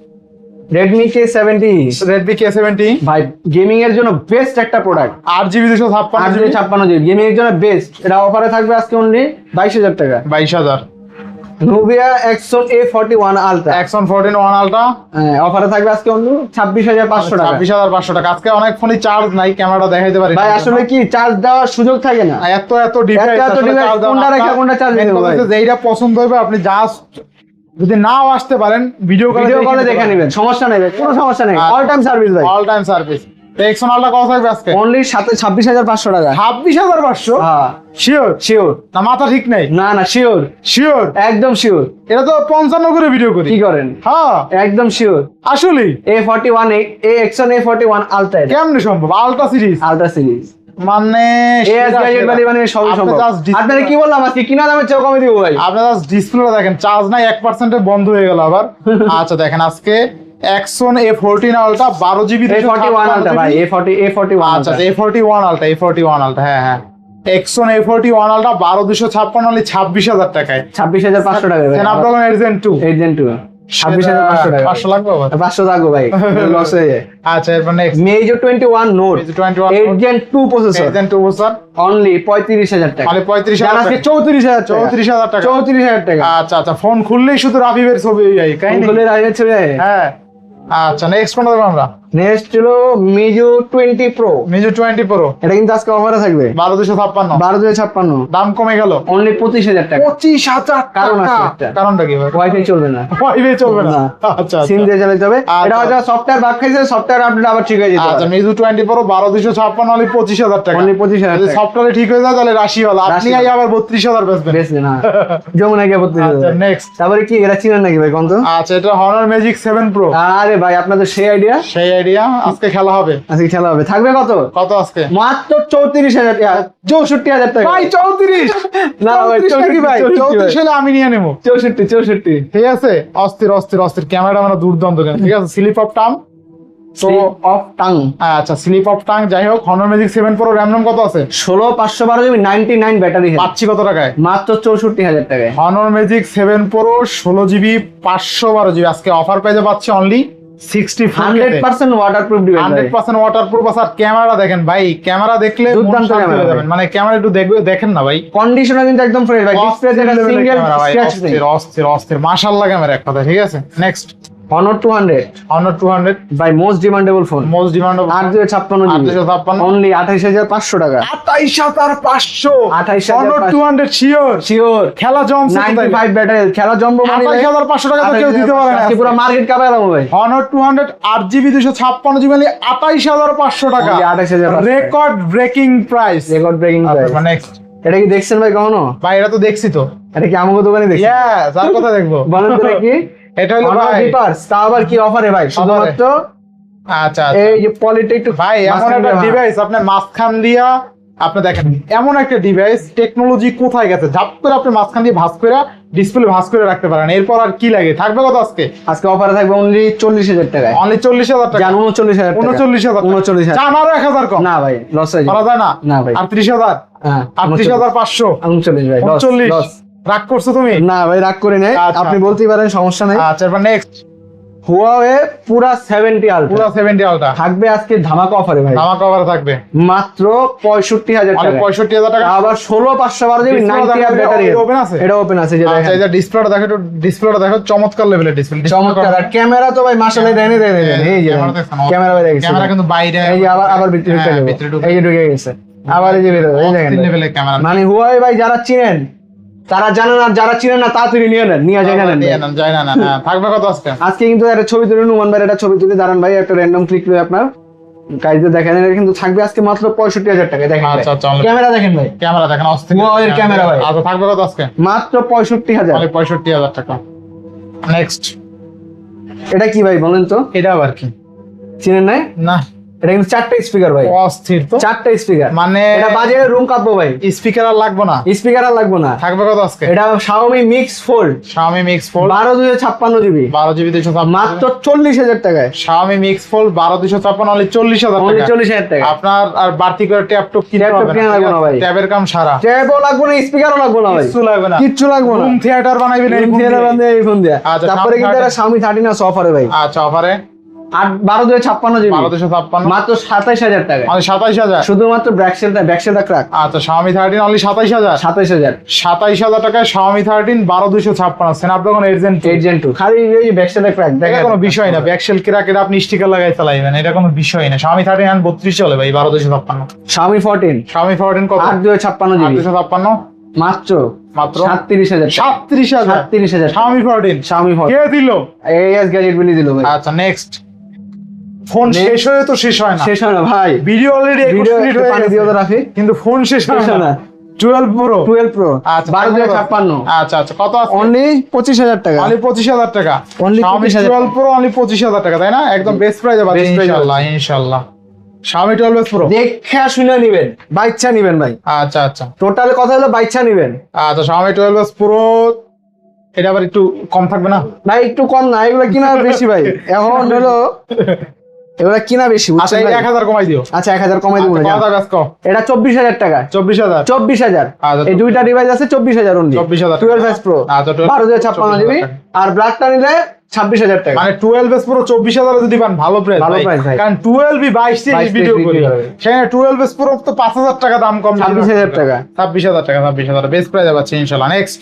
Redmi K70 Redmi K70 ভাই গেমিং এর জন্য বেস্ট একটা product. 8GB 256GB 8/256 GB gaming এর জন্য বেস্ট। এটা অফারে থাকবে আজকে অনলি 22000 টাকা। 22000। Nubia Axon A41 Ultra Axon 14 1 ultra অফারে থাকবে আজকে অনলি 26,500 টাকা। 26,500 টাকা। আজকে অনেক ফোনে চার্জ নাই, ক্যামেরাটা দেখাইতে পারি ভাই আসলে কি চার্জ দেওয়ার সুযোগ থাকে না। এত ডিভাইস, এত device, কোনটা রেখে কোনটা চার্জ দিতে হবে? যেইটা পছন্দ হবে আপনি জাস্ট, যদি নাও আসতে পারেন ভিডিও কলে দেখে নেবেন, সমস্যা নেই ভাই, কোনো সমস্যা নেই। অল টাইম সার্ভিস ভাই, all time service. Axon Ultra কত থাকবে আজকে? অনলি 26,500 টাকা। 26,500? হ্যাঁ শিওর? শিওর না মাথা ঠিক নাই? না না শিওর শিওর, একদম শিওর। এটা তো 55 করে ভিডিও করি। কি করেন? হ্যাঁ একদম শিওর। আসলে A41 Axon A41 Ultra কেমনে সম্ভব? আলট্রা সিরিজ আলট্রা সিরিজ মানে এস গ্যাজেট মানে সবই আপনি সম্ভব। just display- আপনারা কি বললাম আজকে কিনা দামে চেয়ে কমে দিব ভাই। আপনারা ডিসপ্লেটা দেখেন, চার্জ নাই 1% বন্ধ হয়ে গেল আবার। আচ্ছা দেখেন, আজকে Axon A14 Ultra 12GB A41 Ultra ভাই A41 আচ্ছা, Ultra। A41 Ultra হ্যাঁ হ্যাঁ। Axon A41 Ultra 12256 অনলি 26,000 টাকায়। 26,500 টাকা ভাই। স্ন্যাপড্রাগন 8 Gen 2 8 Gen 2 26,500 টাকা। 500 লাগবে আবার। 500 থাকবো ভাই, লস হয়ে যায়। আচ্ছা, এরপর next Meizu 21 Note 21 8 Gen 2 processor 8 Gen 2 বছর অনলি 35,000 টাকা। মানে 35,000 আজকে 34,000 টাকা। 34,000 টাকা। 34,000 টাকা। আচ্ছা আচ্ছা, ফোন খুললেই শুধু রাফিবের ছবি কাহিনী। বলে রাখছে ভাই। হ্যাঁ আচ্ছা, নেক্সট কোনটা দেবো আমরা? নেক্সট হলো Meizu 20 Pro। Meizu 20 Pro এটা কিন্তু আজকে অফারে থাকবে 12256। 12,256 দাম কমে গেল অনলি 25,000 টাকা। 25,000 কারণ টাকা। আছে একটা। কারণটা কি ভাই? ওয়াইফাই চলবে না, ওয়াইফাই চলবে না? না। আচ্ছা সিম আচ্ছা দিয়ে চালাতে হবে। আচ্ছা। এটা হয়তো সফটওয়্যার বাগ খাইছে, সফটওয়্যার আপডেট আবার ঠিক হয়ে যেতে আচ্ছা, পারে। Meizu 20 Pro 12256 অনলি 25,000 টাকা। অনলি 25,000 যদি টাকা। সফটওয়্যার ঠিক হয়ে যায় তাহলে রাশি হলো, আপনি রাশি আই আবার 32,000 বেচবেন। বেশ না যমুনা গিয়ে পড়তে আচ্ছা, নেক্সট তারপরে কি এটা চিনেন নাকি ভাই কোন তো? আচ্ছা, এটা Honor Magic 7 Pro। আরে ভাই আপনাদের সেই আইডিয়া সেই আইডিয়া, আজকে খেলা হবে। আজকে খেলা হবে, থাকবে কত কত আজকে? মাত্র 34,000 টাকা, 64,000 টাকা ভাই 34 না ভাই 34 ভাই 34 34 হলে আমি নিয়ে নেবো। 64 ঠিক আছে, অস্থির অস্থির অস্থির ক্যামেরা মানে দুর্দান্ত কেন। ঠিক আছে, স্লিপ অফ টাং তো অফ টাং। আচ্ছা স্লিপ অফ টাং যাই হোক। হনর ম্যাজিক 7 প্রো র্যাম কত আছে? 16,512 জিবি 99 ব্যাটারি হেলথ, পাচ্ছি কত টাকায়? মাত্র 64,000 টাকায়। Honor magic 7 pro 16 GB 512 GB আজকে অফার পেয়ে পাচ্ছি অনলি 64 100% ওয়াটারপ্রুফ ডিভাইস, 100% ওয়াটারপ্রুফ। আর ক্যামেরা দেখেন ভাই, ক্যামেরা দেখলে মন দুর্দান্ত শান্তি ক্যামেরা হয়ে যাবেন। মানে ক্যামেরা একটু দেখেন না ভাই, কন্ডিশনার কিন্তু একদম ফ্রেশ ভাই, ডিসপ্লে যেটা সিঙ্গেল স্ক্র্যাচ নেই। অস্থির অস্থির অস্থির মাশাআল্লাহ ক্যামেরা এক কথা। ঠিক আছে, নেক্সট Honor 200 Honor 200 ভাই most demandable phone, most demandable 856 GB 856 only 28,500 টাকা। 28500 28,500 Honor 200 শিওর শিওর খেলা জমছে 95 ব্যাটারি খেলা জম্বো মানে 28500 টাকা তো কেউ দিতে পারে না। আজকে পুরো মার্কেট কাঁপায় দাও ভাই। Honor 200 8GB 256 জিবি 28500 টাকা, 28,500 record breaking price. Record breaking price. Next এটা কি দেখছেন ভাই কখনো? ভাই এটা তো দেখছি তো। এটা কি আমাগো দোকানে দেখছেন? ইয়েস, আর কথা দেখবো বলেন তো কি এটা হলো Honor ভাই Vipers, তাও আবার কি অফারে ভাই, শুধুমাত্র আচ্ছা এই যে পলিটা একটু ভাই এমন একটা ডিভাইস আপনার মাঝখান দিয়া আপনি দেখেন, এমন একটা ডিভাইস টেকনোলজি কোথায় গেছে, ঝাপ করে আপনি মাঝখান দিয়ে ভাঁজ করে ডিসপ্লে ভাঁজ করে রাখতে পারেন। এরপর আর কি লাগে? থাকবে কত আজকে? আজকে অফারে থাকবে অনলি 40,000 টাকায়। অনলি 40,000 টাকা। জান 39,000 টাকা। 39,000 39,000 চান আরো 1000 কম? না ভাই লস হয়ে বলা যাবে। যায় না? না ভাই। 38,000 হ্যাঁ 38,500 39 ভাই লস 39 লস। রাগ করছো তুমি? না ভাই রাগ করে নেই, আচ্ছা। আপনি বলতেই পারেন, সমস্যা নেই। আচ্ছা এবার নেক্সট Huawei পুরা 70 আলট্রা পুরো 70 আলটা থাকবে আজকে ধামাকা অফারে ভাই, আমার কভারে থাকবে মাত্র 65,000 মানে টাকা। 65,000 টাকা। আবার 16,512 জিবি Display 90 দেখো, ব্যাটারি এটা open আছে? এটা ওপেন আছে যে আচ্ছা দেখেন এই যে ডিসপ্লেটা দেখো, একটু ডিসপ্লেটা দেখো, চমৎকার লেভেলের ডিসপ্লে। চমৎকার। আর ক্যামেরা তো ভাই মাশাআল্লাহ দেন এই যে ক্যামেরা দেখছেন? ক্যামেরা ভাই দেখেন, ক্যামেরা কিন্তু বাইরে এই যে আবার ভিতরে হ্যাঁ, ঢুকে ভিতরে ঢুকে। এই যে ঢুকে গেছে, আবার এই যে বের হলো, এই দেখেন অস্থির লেভেলের ক্যামেরা। মানে Huawei ভাই যারা চিনেন তারা জানেন, আর যারা চিনেন না তাড়াতাড়ি নিয়ে নেন, নিয়ে যায় না নেন ভাই। নিয়ে নেন, যায় না না। হ্যাঁ, থাকবে কত আজকে? আজকে কিন্তু একটা ছবি তুলে নুমান ভাই, একটা ছবি তুলে দাঁড়ান ভাই, একটা র্যান্ডম ক্লিক করে আপনার গাইজে দেখেন, এটা কিন্তু থাকবে আজকে মাত্র 65,000 টাকা। দেখেন আচ্ছা, আচ্ছা, ক্যামেরা দেখেন ভাই, ক্যামেরা দেখেন অস্থির Huawei এর ক্যামেরা ভাই। আচ্ছা থাকবে কত আজকে? মাত্র 65,000। মানে 65,000 টাকা। নেক্সট এটা কি ভাই বলেন তো, এটা আবার কি? চিনেন নাই? না এটা কিন্তু 4টা স্পিকার ভাই, অস্থির তো। 4টা স্পিকার, মানে এটা বাজে রুম কাঁপবো ভাই, স্পিকার আর লাগবে না, স্পিকার আর লাগবে না। থাকবে কত আজকে? এটা Xiaomi Mix Fold Xiaomi Mix Fold 12,256 GB 12GB 256 মাত্র 40,000 টাকায়। Xiaomi Mix Fold 12,256 only 40,000 only টাকা। 40,000 টাকা। আপনার আর বাড়তি করে ট্যাব টপ কিনতে ট্যাব টপ হবে কেনা লাগবে না ভাই। ট্যাবের কাম সারা, ট্যাবও লাগবে না, স্পিকারও লাগবে না ভাই, কিচ্ছু লাগবে না, কিচ্ছু লাগবে না। রুম থিয়েটার বানাইবেন এই ফোন থিয়েটার দিয়ে। বান্ধে এই ফোন দিয়ে। আচ্ছা, তারপরে কিন্তু এটা Xiaomi 13 আছে অফারে ভাই, আচ্ছা অফারে 12,256 জিবি 12,256 মাত্র 27,000 টাকা। মানে 27,000। শুধুমাত্র ব্যাকসেলটা ক্র্যাক আচ্ছা Xiaomi 13 অনলি 27,000 27,000 27,000 টাকায় Xiaomi 13 12,256 স্ন্যাপড্রাগন 8 Gen 2। 8 Gen 2 খালি এই ব্যাকসেলটা ক্র্যাক এটা দেখেন। কোনো বিষয় না, ব্যাকশেল ক্র্যাক এটা আপনি স্টিকার লাগাই চালাইবেন, এটা কোনো বিষয় না। Xiaomi 13 এখন 32 চলে ভাই 12,256। Xiaomi 14 Xiaomi 14 কত? 8,256 জিবি 8,256 মাত্র মাত্র 37,000 37,000 37,000 Xiaomi 14 Xiaomi 14 কে দিল? AS গ্যাজেট বলে দিল ভাই। আচ্ছা নেক্সট ফোন শেষ হয়ে তো শেষ হয় না, শেষ হয় না ভাই, ভিডিও অলরেডি 21 ভিডিও মিনিট হয়ে পানি দিয়ে তো গেছে রাখি, কিন্তু ফোন শেষ হয় না। 12 Pro 12 Pro আচ্ছা 12,256 আচ্ছা আচ্ছা কত আছে? অনলি 25,000 টাকা। অনলি 25,000 টাকা। Only Xiaomi 25,000 12 Pro অনলি 25,000 টাকা, তাই না? একদম বেস্ট প্রাইসে পাচ্ছেন Best price এ ইনশাআল্লাহ ইনশাআল্লাহ। Xiaomi 12 Pro দেখে শুনে নিবেন, বাইচ্চা নিবেন ভাই, আচ্ছা আচ্ছা টোটাল কথা হলো বাইচ্চা নিবেন। আচ্ছা Xiaomi 12 Pro এটা আবার একটু কম থাকবে না? ভাই একটু কম না, এগুলো কিনা বেশি ভাই, এখন হলো এগুলো কিনা বেশি আচ্ছা বুঝছেন এই ভাই? 1000 কমাই দিও। আচ্ছা 1000 কমাই দিব না, কত টাকা আজকে? এটা 24,000 টাকা। 24,000 24,000 আচ্ছা, এই দুইটা ডিভাইস আছে 24,000 অনলি। 24,000 12S Pro আচ্ছা 12,256 জিবি আর ব্ল্যাকটা নিলে 26,000 টাকা। মানে 12S Pro 24,000 যদি পান ভালো প্রাইস ভালো price ভাই। কারণ 12 22 ভিডিও করি, সেখানে 12S Pro তো 5,000 টাকা দাম কম, 26,000 টাকা। 26,000 টাকা 26,000 বেস্ট প্রাইসে পাচ্ছি ইনশাআল্লাহ। নেক্সট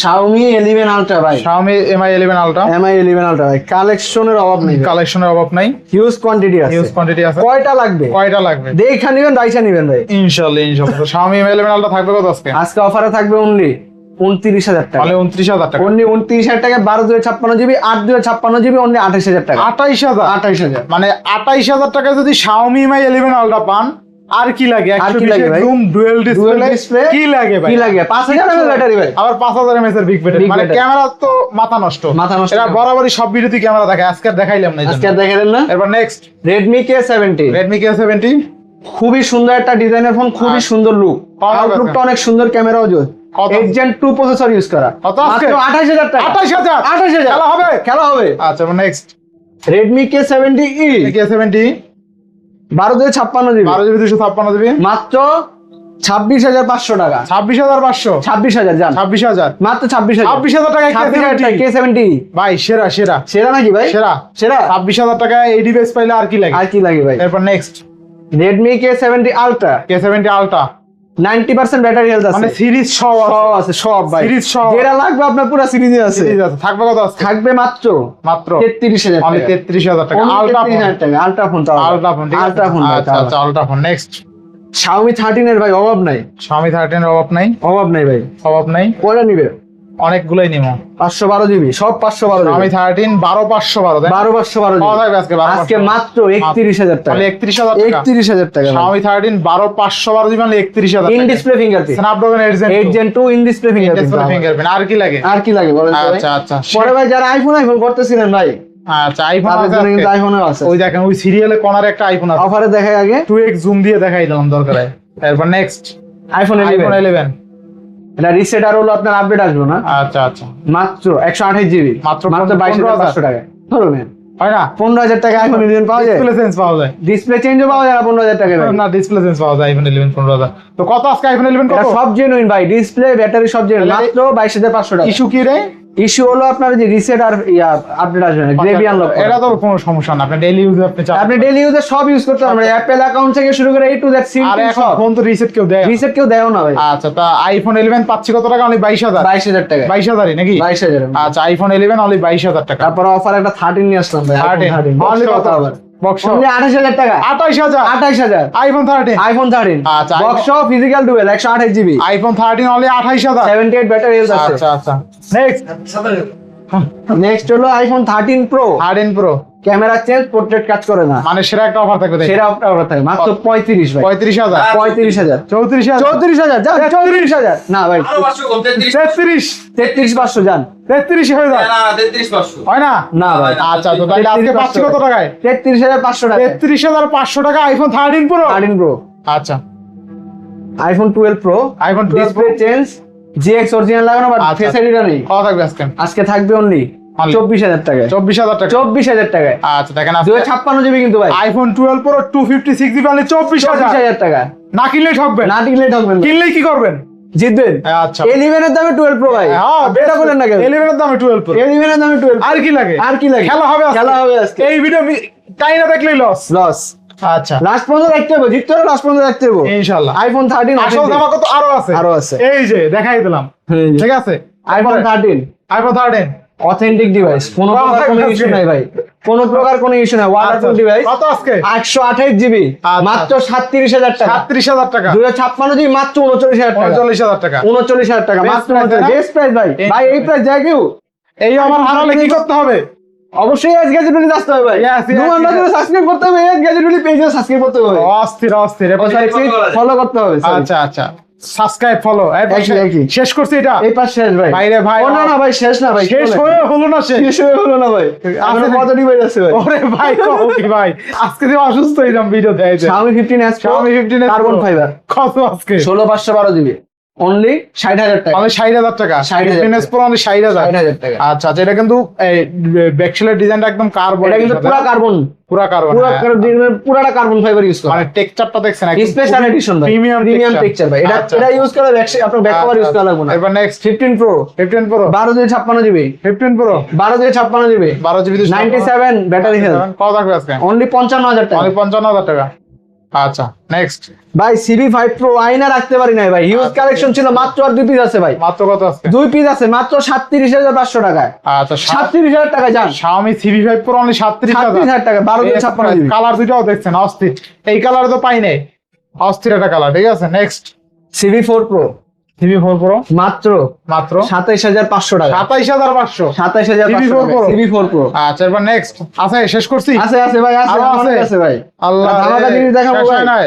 Xiaomi 11 Ultra ভাই, Xiaomi Mi 11 Ultra Mi 11 Ultra ভাই, কালেকশনের অভাব নেই, কালেকশনের অভাব নাই, হিউজ কোয়ান্টিটি আছে। হিউজ কোয়ান্টিটি আছে। কয়টা লাগবে? কয়টা লাগবে? দেখা নিবেন, বাইচা নিবেন ভাই। ইনশাআল্লাহ ইনশাআল্লাহ। তো Xiaomi Mi 11 Ultra থাকবে কত আজকে? আজকে অফারে থাকবে অনলি 29,000 টাকা। তাহলে 29,000 টাকা। অনলি 29,000 টাকা 12,256 জিবি 8,256 জিবি অনলি 28,000 টাকা। 28,000 28,000 মানে 28,000 টাকা যদি Xiaomi Mi 11 Ultra পান আর কি লাগে? আর কি লাগে ভাই? জুম, ডুয়াল ডিসপ্লে, display, কি লাগে ভাই? কি লাগে? 5000 mAh ব্যাটারি ভাই। আবার 5000 mAh এর বিগ ব্যাটারি, Big মানে battery। ক্যামেরা তো মাথা নষ্ট। মাথা নষ্ট এরা camera। বরাবরই সব ভিডিওতে ক্যামেরা দেখায়, আজকে আর দেখাইলাম না। আজকে আর দেখালেন না। এরপর next Redmi K70, Redmi K70, খুবই সুন্দর একটা ডিজাইনের ফোন, খুবই সুন্দর লুক, কত আউটলুকটা অনেক সুন্দর, ক্যামেরাও জোর। কত? 8 Gen 2 প্রসেসর ইউজ করা, কত আজকে? মাত্র 28000 টাকা। 28000, 28000 খেলা হবে? খেলা হবে। আচ্ছা, next Redmi K70e, K70 12 GB 56 GB, 12 GB 256 GB, মাত্র 26500 টাকা। 26500, 26000 জান, 26000, মাত্র 26000। 26000 টাকায় 26000 টাকা K70 ভাই, সেরা সেরা সেরা নাকি ভাই? সেরা। সেরা। 26000 টাকায় এই ডিভাইস পাইলে আর কি লাগে? আর কি লাগে ভাই? এরপর next Redmi K70 Ultra, K70 Ultra, 90% battery health আছে, মানে সিরিজ সব সব আছে, সব ভাই, সিরিজ সব যেটা লাগবে আপনার পুরো সিরিজে আছে। সিরিজ আছে। থাকবে কত আজকে? থাকবে মাত্র মাত্র 33000 অনলি টাকা। 33000 টাকা। Only আলট্রা ফোন, 33000 টাকা। আলট্রা ফোন, আলট্রা ফোন, ঠিক আছে। আলট্রা ফোন ভাই, আচ্ছা আচ্ছা, আলট্রা ফোন। নেক্সট Xiaomi 13 এর ভাই অভাব নাই, Xiaomi 13 এর অভাব নাই, অভাব নাই ভাই। অভাব নাই, কয়টা নিবে? অনেকগুলোই নিমো। 512 জিবি, সব 512 Xiaomi জিবি, 13 12512, 12512 কত জিবি। থাকবে আজকে? আজকে মাত্র 31000 টাকা, তাহলে 31000 টাকা। 31000 টাকা। Xiaomi 13 12512 জিবি, মানে 31000 ইন টাকা। Display fingerprint, Snapdragon 8 Gen 2 in display fingerprint. Fingerprint, আর কি লাগে? আর কি লাগে বলেন তো ভাই? আচ্ছা আচ্ছা, পরে ভাই যারা আইফোন করতেছিলেন ভাই, আচ্ছা আইফোন তাদের আছে জন্য আজকে? কিন্তু আইফোনও আছে। ওই দেখেন, ওই সিরিয়ালে কর্নারে একটা আইফোন আছে, অফারে দেখাই আগে 2x জুম দিয়ে দেখাই দিলাম দরকার হয়। এরপর নেক্সট আইফোন আইফোন 11, 11, এটা রিসেট আর হলো আপনার আপডেট আসবে না, আচ্ছা আচ্ছা, মাত্র 128 জিবি, মাত্র 22500 টাকা। ধরো মেন হয় না? 15000 টাকা আইফোন 11 পাওয়া যায়, ডিসপ্লে সেন্স পাওয়া যায় ডিসপ্লে চেঞ্জও পাওয়া যায় না 15000 টাকা ভাই। না? ডিসপ্লে সেন্স পাওয়া যায় আইফোন 11 15000। তো কত আজকে আইফোন 11 এটা কত? সব জেনুইন ভাই, ডিসপ্লে ব্যাটারি সব জেনুইন, তাহলে মাত্র 22500 টাকা। ইস্যু কি রে? ইস্যু হলো আপনার যে রিসেট আর আপডেট আসবে না, গ্রেভি আনলক। এটা তো কোনো সমস্যা না, আপনি ডেইলি ইউজে আপনি চালান। আপনি ডেইলি ইউজে সব ইউজ করতে পারবেন, অ্যাপল অ্যাকাউন্ট থেকে শুরু করে A to Z সিম আর এখন সব। ফোন তো রিসেট কেউ দেয় না। রিসেট কেউ দেয়ও না ভাই। আচ্ছা, তা আইফোন 11 পাচ্ছি কত টাকা? অনলি 22000। 22000 টাকা, 22000 নাকি? 22000। আচ্ছা, আইফোন 11 অনলি 22000 টাকা। তারপর অফার একটা 13 নিয়ে আসলাম ভাই, 13 অনলি কত? বক্স অনলি 28000 টাকা, 28000, 28000। আইফোন 13, আইফোন 13 আচ্ছা, box physical dual 128 GB, iPhone 13 only 28000। 78 battery health আছে। আচ্ছা আচ্ছা, নেক্সট নেক্সট হলো iPhone 13 pro, 13 pro, camera change, portrait কাজ করে না, মানে সেরা একটা অফার থাকবে। সেরা অফার থাকে মাত্র 35 ভাই, 35000, 35000, 34000, 34000 জান, 34000 না ভাই, 33, 33500 জান, 33 হয়ে যায়, হয় না? না ভাই। আচ্ছা, তো তাহলে আজকে পাচ্ছি কত টাকায়? 33500 টাকা 33500 টাকা আইফোন 13 প্রো। 13 প্রো। আচ্ছা, iPhone 12 pro, iPhone 12 display change, GX original লাগানো, বাট আচ্ছা। ফেস আইডিটা নেই। কত থাকবে আজকে? আজকে থাকবে অনলি 24000 টাকায়, 24000 টাকা। 24000 টাকায়। আচ্ছা, দেখেন 256 জিবি কিন্তু ভাই, আইফোন 12 প্রো 256 জিবি অনলি 24000। 24000 টাকা। না কিনলেই ঠকবেন, না টিকলে ঠকবেন, কিনলেই কি করবেন? জিতবেন। আচ্ছা, 11 এর দামে 12 প্রো ভাই, হ্যাঁ, বেটা বলেন না কেন? 11 এর দামে 12 প্রো, 11 এর দামে 12 আর কি লাগে? আর কি লাগে? খেলা হবে আজকে। খেলা হবে আজকে। এই ভিডিও তাই না দেখলেই লস। লস। আচ্ছা, লাস্ট পর্যন্ত দেখতে হবে, জিততে হলে লাস্ট পর্যন্ত দেখতে হবে। ইনশাআল্লাহ। আইফোন 13 আসল ধামাকা তো আরো আছে, আরো আছে। এই যে দেখাই দিলাম, ঠিক আছে? আইফোন 13 আইফোন 13 অথেন্টিক ডিভাইস, কোনো প্রকার কোনো ইস্যু নাই ভাই, কোনো প্রকার কোনো ইস্যু নাই, ওয়াটারপ্রুফ ডিভাইস। কত আজকে? 128 জিবি, আচ্ছা। মাত্র 37000 টাকা। 37000 টাকা, 256 জিবি মাত্র 39000 টাকা। 39000 টাকা। 39000 টাকা Best মাত্র। price, তাই না? বেস্ট প্রাইস ভাই। ভাই এই প্রাইস যায় কেউ? এই আমার হারালে কি করতে হবে? অবশ্যই এস গ্যাজেটুলি আসতে হবে ভাই। Yes, yes, আমরা yes. সাবস্ক্রাইব করতে হবে, এস গ্যাজেটুলি পেজে সাবস্ক্রাইব করতে হবে, অস্থির অস্থির। ফলো করতে হবে। sorry। আচ্ছা আচ্ছা, সাবস্ক্রাইব ফলো একই। শেষ করছি এটা। এই পাশ শেষ ভাই। ভাই রে ভাই, ও না না ভাই, শেষ না ভাই, শেষ হয়ে হলো না, শেষ হয়ে হলো না ভাই, আমরা আছে কত ডিভাইস আছে ভাই? ওরে ভাই, কও কি ভাই, আজকে যে অসুস্থ হইলাম ভিডিও দেয় যে। Xiaomi 15s Pro, Xiaomi 15s carbon Pro। Fibre, কত আজকে? 16512 জিবি, অনলি 60000 টাকা। আমি 60000 টাকা। 60,000 15s Pro অনলি 60000। 60000 টাকা। আচ্ছা আচ্ছা, এটা কিন্তু এই ব্যাকশেলের ডিজাইনটা একদম কার্বন, এটা কিন্তু পুরো কার্বন, পুরা কার্বন, পুরাটা কার্বন ফাইবার ইউজ করা। মানে টেক্সচারটা দেখছেন স্পেশাল এডিশন ভাই, প্রিমিয়াম টেক্সচার ভাই। এটা আচ্ছা। এটা ইউজ করে আপনার ব্যাক কভার ইউজ করা লাগবে না। এরপর next 15 pro, 15 pro, 12 GB 15 pro, 12 GB 12 GB 97 battery health, কত থাকবে আজকে? অনলি 55000 টাকা। অনলি 55000 টাকা। আচ্ছা, নেক্সট ভাই CB5 প্রো আইনা রাখতে পারি নাই ভাই, হিউজ কালেকশন ছিল, মাত্র আর 2 পিস আছে ভাই, মাত্র কত আজকে? 2 পিস আছে, মাত্র 37500 টাকায়। আচ্ছা, 37000 টাকা যান। Xiaomi CB5 Pro অনলি 37000 37000 টাকা, 12 জিবি। কালার দুটাও দেখছেন অস্থির, এই কালার তো পাই নাই, অস্থির একটা কালার, ঠিক আছে? Next CB4 pro CB4 Pro মাত্র মাত্র 27500 টাকা, 27500। CB4 Pro। CB4 প্রো আচ্ছা, এবার নেক্সট আছে, শেষ করছি? আছে আছে ভাই, আছে আরো আমার আছে? কাছে ভাই। আল্লাহ ধামাকা রে, জিনিস দেখাবো শেষ ভাই। হয় নাই।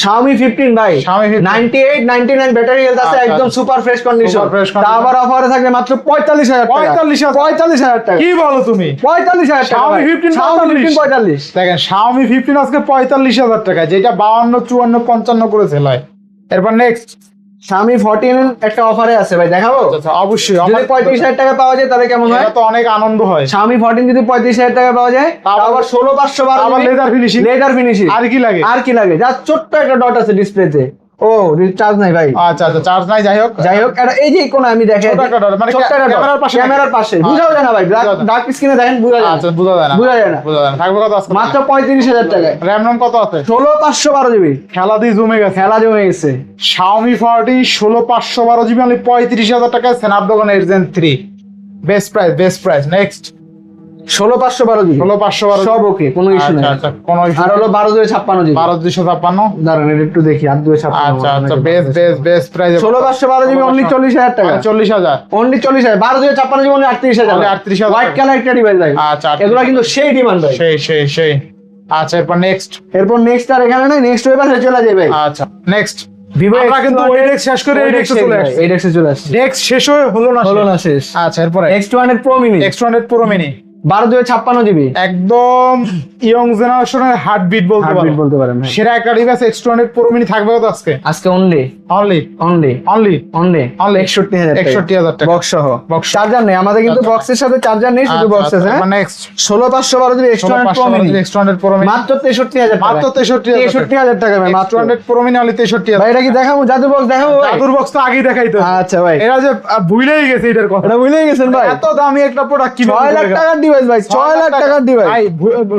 Xiaomi 15 ভাই, Xiaomi 15 98 99 ব্যাটারি হেলথ আছে, আচ্ছা, একদম super fresh condition. Super fresh condition। তা আবার অফারে থাকবে মাত্র 45000 টাকা। 45000 টাকা। কি বলো তুমি? 45000 টাকা। Xiaomi 15 Xiaomi 15 45। দেখেন Xiaomi 15 আজকে 45000 টাকা, যেটা 52 54 55 করে সেল হয়। এরপর নেক্সট Xiaomi 14 একটা অফারে আছে ভাই, দেখাবো? আচ্ছা অবশ্যই যদি 35000 টাকা পাওয়া যায় তাহলে কেমন হয়? এটা তো অনেক আনন্দ হয়। Xiaomi 14 যদি 35000 টাকা পাওয়া যায়, তাও তাও আবার 16512 আবার leather finishing। Leather finishing. আর কি লাগে? আর কি লাগে? যা ছোট্ট একটা ডট আছে ডিসপ্লেতে। ও রিচার্জ নাই ভাই। আচ্ছা আচ্ছা, চার্জ নাই, যাই হোক। যাই হোক, এটা এই যে কোন আমি দেখাই ছোট একটা dot, মানে ক্যামেরার পাশে ক্যামেরার পাশে আচ্ছা, বুঝাও যায় না ভাই, বোঝা যায় না। ডার্ক স্ক্রিনে দেখেন বোঝা যায় না। আচ্ছা বোঝা যায় না, বোঝা যায় না। বোঝা যায় না। থাকবে কত আজকে? মাত্র 35000 টাকায়। র‍্যাম রম কত আছে? 16512 জিবি। খেলা দিয়ে জমে গেছে। খেলা জমে গেছে। Xiaomi 14 16512 জিবি অনলি 35000 টাকায়, Snapdragon 8 Gen 3। Best price. Next 16512 GB. 16512 সব ওকে, কোনো ইস্যু নাই। আচ্ছা কোনো issue আর হলো 12256 জিবি। 12256। দাঁড়ান এটা একটু দেখি, 8256। আচ্ছা বেস্ট প্রাইস। 16512 জিবি অনলি 40000 টাকা। 40000 অনলি 40000। 12256 জিবি অনলি 38000 টাকা। 38000 হোয়াইট কালার একটা ডিভাইস ভাই। আচ্ছা, এগুলা কিন্তু সেই ডিমান্ড ভাই। সেই আচ্ছা এরপর নেক্সট আর এখানে নাই, নেক্সট ওয়েবার চলে যাবে ভাই। আচ্ছা নেক্সট ভিভো আমরা কিন্তু ওই ডেক্স শেষ করে এই ডেক্সে চলে আসছি। এই ডেক্সে চলে আসছে। ডেক্স শেষ হলো না শেষ। আচ্ছা এরপরে X200 Pro Mini X200 Pro Mini 12256 GB. একদম ইয়ং জেনারেশনের হার্টবিট বলতে হার্টবিট বলতে পারেন ভাই। সেরা একটা ডিভাইস X200 Pro Mini থাকবে কত আজকে? আজকে অনলি অনলি 61000 টাকা। 61000 টাকা বক্স সহ। Box সহ। চার্জার নেই আমাদের, কিন্তু আচ্ছা। বক্সের সাথে চার্জার নেই, শুধু বক্স আছে। Next 16512 GB X200 Pro Mini X200 Pro Mini মাত্র 63000 টাকা। মাত্র 63000 টাকা ভাই মাত্র। X200 Pro Mini only 63000। ভাই এটা কি দেখাবো? জাদু বক্স দেখাবো ভাই? জাদুর বক্স তো আগেই দেখাইতো। আচ্ছা ভাই, এরা যে ভুলেই গেছে এটার কথা। এটা ভুলে গেছেন ভাই। এত দামি একটা প্রোডাক্ট কি 6 লাখ টাকার ডিভাইস ভাই, 6 লাখ টাকার ডিভাইস। ভাই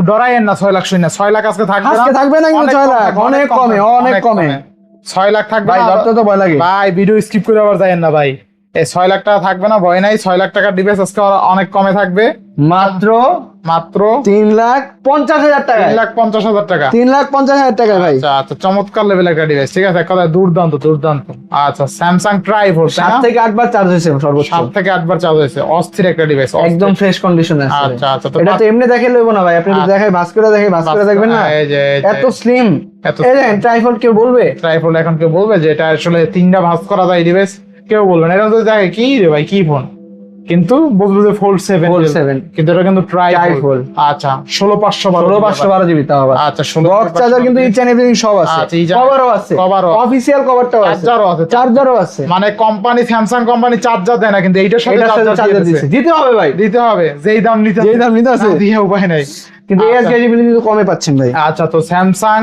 ডরায়েন না, 6 লাখ শুনে না, 6 লাখ আজকে থাকবে না। আজকে থাকবে না, কিন্তু 6 লাখ অনেক কমে। 6 লাখ থাকবে ভাই না। ধরতে তো ভয় লাগে ভাই ভিডিও স্কিপ করে আবার যায়েন না ভাই। এই 6 লাখ টাকা থাকবে না, ভয় নাই। 6 লাখ টাকার ডিভাইস আজকে অনেক কমে থাকবে, মাত্র মাত্র 3,50,000 টাকা। 3,50,000 টাকা। 3,50,000 টাকা ভাই। আচ্ছা চমৎকার লেভেল একটা ডিভাইস, ঠিক আছে, কথা দুর্দান্ত। আচ্ছা স্যামসাং ট্রাইফোল্ড 7 থেকে 8 বার চার্জ হয়েছে সর্বোচ্চ। 7 থেকে 8 বার চার্জ হয়েছে, অস্থির একটা ডিভাইস, একদম ফ্রেশ কন্ডিশন আছে। আচ্ছা তো এটা তো এমনি দেখে লইব না ভাই, আপনি যদি দেখাই ভাস করে দেখবেন না, এই যে এত স্লিম। এত এই দেখেন ট্রাইপড কেউ বলবে? ট্রাইফোল্ড এখন কেউ বলবে যে এটা আসলে 3টা ভাঁজ করা যায় ডিভাইস? কেউ বলবে না। এটা তো দেখে কি রে ভাই, কি ফোন, কিন্তু বলবো যে Fold 7, কিন্তু এটা কিন্তু ট্রাইফোল্ড। আচ্ছা 16512 জিবি তাও আবার। আচ্ছা 16 বক্স চার্জার কিন্তু ইচ এন্ড এভরিথিং সব আছে। আচ্ছা, each and- কভারও আছে, কভারও আছে। অফিশিয়াল কভারটাও আছে, চার্জারও আছে। মানে কোম্পানি স্যামসাং কোম্পানি চার্জার দেয় না, কিন্তু এইটার সাথে এটার সাথে চার্জার দিছে, দিতে হবে ভাই, দিতে হবে। যেই দাম নিতে আছে না দিয়ে উপায় নাই। কিন্তু এই আচ্ছা। কেজিবিলিটি কিন্তু কমে পাচ্ছেন ভাই। আচ্ছা তো Samsung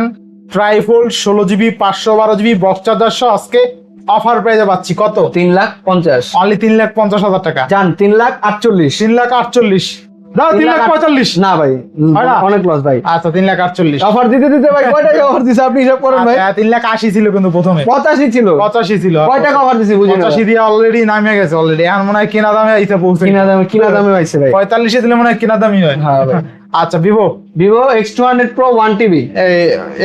trifold 16 GB 512 GB box charger সহ আজকে অফার প্রাইসে পাচ্ছি কত? 3,50,000 অনলি 3,50,000 টাকা। জান 3,48,000 3,48,000 দাও, 3,45,000 না ভাই, হয় না? অনেক লস ভাই। আচ্ছা 3,48,000 অফার দিতে ভাই কয় টাকা অফার দিছে আপনি হিসাব করেন ভাই। 3,80,000 ছিল কিন্তু প্রথমে, 85 ছিল, 85 ছিল। কয় টাকা অফার দিছি বুঝি না। 85 দিয়ে অলরেডি নামে গেছে অলরেডি। এখন মনে হয় কেনা দামে আইতে পৌঁছে, কিনা দামে পাইছে ভাই। 45 দিলে মনে হয় কেনা দামই হয়। হ্যাঁ ভাই। আচ্ছা Vivo X200 Pro 1TB,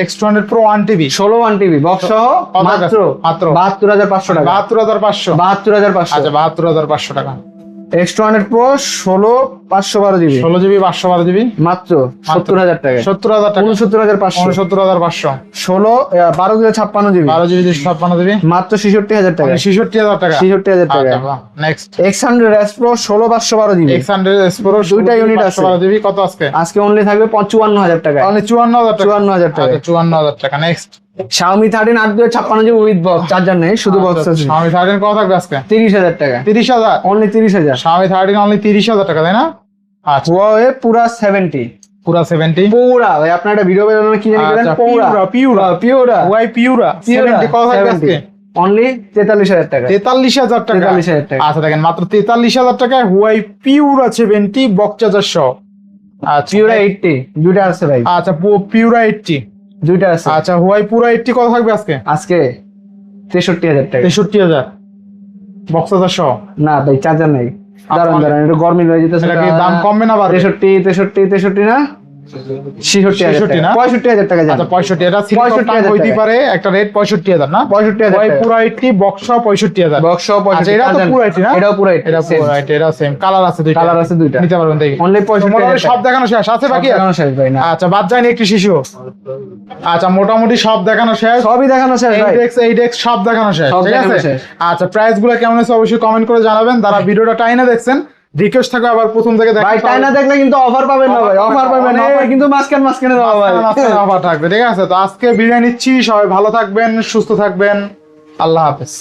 X200 Pro 1TB 16 1TB box সহ মাত্র 72,500 টাকা। 72,500 72,500। আচ্ছা 72,500 টাকা। X200 Pro 16,512 GB, 16 GB 512 GB মাত্র 70,000 টাকা। 70,000 টাকা। 69,500। 69,500 12,56 জিবি, 12 জিবি 256 জিবি মাত্র 66,000 টাকা। 66,000 টাকা। 66,000 টাকা। Next X100 Pro 16,512 GB, X100 Pro দুইটা ইউনিট আছে। 512 জিবি কত আজকে? আজকে অনলি থাকবে 54,000 টাকা। অনলি 54,000 টাকা। 54,000 টাকা। আচ্ছা 54,000 টাকা। Next Xiaomi 13 8,256 GB with box, charger নেই, শুধু বক্স আছে। Xiaomi 13 কত থাকবে আজকে? 30,000 টাকা। 30,000 অনলি 30,000। Xiaomi 13 অনলি 30,000 টাকা, তাই না? আচ্ছা Huawei পুরা 70, পুরা 70 পুরা ভাই। আপনার একটা ভিডিও বেরোনো কি জানি বলেন, আচ্ছা, পুরা পিউরা পুরা পিউরা 70 কত থাকবে আজকে? অনলি 43,000 টাকা। 43,000 টাকা। 43,000 টাকা। আচ্ছা দেখেন মাত্র 43,000 টাকায় Huawei পিউরা 70 বক্স চার্জার সহ। আচ্ছা পিউরা 80 দুইটা আছে ভাই, আচ্ছা পিউরা 80 দুইটা আছে। আচ্ছা Huawei পুরা 80 কত থাকবে আজকে? আজকে 63,000 টাকা। 63,000 বক্স চার্জার সহ। না ভাই চার্জার নাই, দাঁড়ান একটু গরম হয়ে যেতেছে। এটা কি দাম কমবে না বাড়বে? 63 না 66,000 না? 65,000 টাকা আচ্ছা 65, এটা সিলিকন 65,000 হইতে টাকা। পারে, একটা রেট 65,000 না? 65,000 ওই টাকা। পুরো 80 বক্স 65,000। বক্স আচ্ছা এটা তো পুরো 80 না? এটাও পুরো 80 এটা পুরো 80, এটা সেম কালার আছে দুইটা। কালার আছে দুইটা। নিতে পারবেন দেখি। Only তো মোটামুটি 65,000 সব দেখানো শেষ আছে বাকি? দেখানো শেষ ভাই না। আচ্ছা বাদ যায়নি একটি শিশু। আচ্ছা মোটামুটি সব দেখানো শেষ। সবই দেখানো শেষ ভাই। এইডেক্স সব দেখানো শেষ, সব ঠিক দেখানো আছে? শেষ। আচ্ছা প্রাইস গুলো কেমন আছে অবশ্যই কমেন্ট করে জানাবেন। যারা ভিডিওটা টাইনা দেখছেন রিকোয়েস্ট থাকবে আবার প্রথম থেকে ভাই টাইনা দেখলে কিন্তু অফার পাবেন না ভাই, অফার পাবেন না, অফার কিন্তু মাঝখানে দেওয়া ভাই। অফার থাকবে, ঠিক আছে? তো আজকে বিদায় নিচ্ছি, সবাই ভালো থাকবেন, সুস্থ থাকবেন, আল্লাহ হাফেজ।